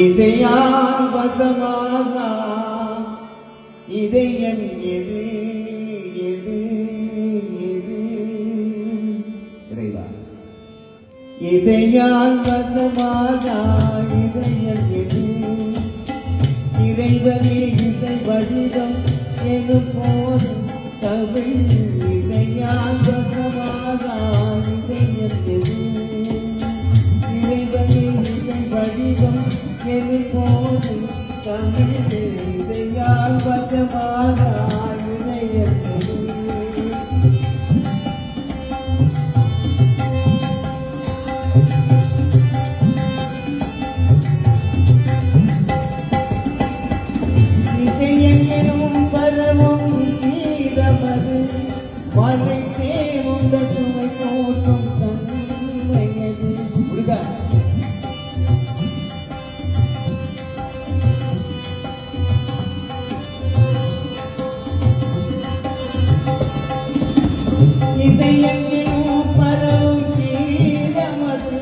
இசையால் வசமாக இதயம் எது எது எது இறைவா இசையால் வசமாக இதயம் எது இறைவனே இசை வடிவம் எது போது தமிழ் இசையால் வசமாக இதயம் எது இறைவனே இசை வடிவம் எது போது தமிழ் இசையால் வசமாக இதயத்தது இசையெனும் பரவும் கீதமது மலை தேவுந்த சுவை தோற்றும் தன்மையது முருகா இசையெனும் பரவும் கீதமது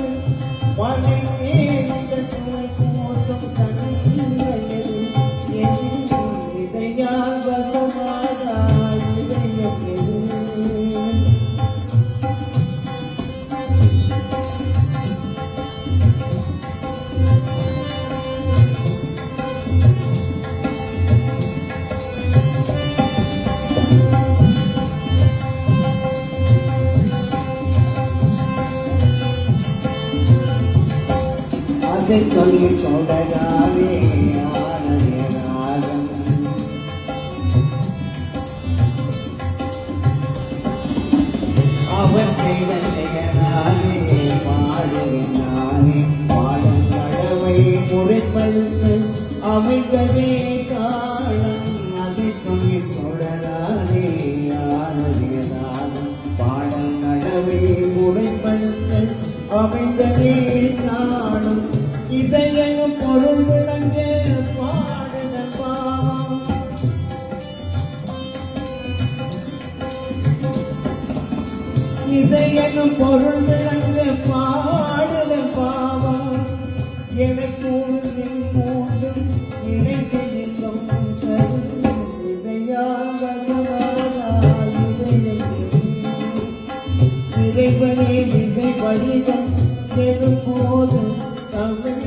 மலை தேவுந்த சுவை தோற்றும் தன்மையது இசையால் வசமாக இதயத்தது அதை சொல்லி தொடராவே ஆனதே ராகம் அவற்றை வெள்ளையனாலே பாடுகின்றானே பாடும் கடவை முறைப்பழுத்து அமைகவே காலம் அதை சொல்லி தொடராவே ஆனதே ராகம் பாடும் கடவை முறைப்பழுத்து அமைந்ததே காணும் இசையனும் பொருள் விளங்க பாடுத பாவம் இசையனும் பொருள் விளங்க பாடுத பாவம் எனக்கும் போதும் இணைந்து நிற்கும் இசையாக இறைவனே இசை வடிவம் போது தமிழ்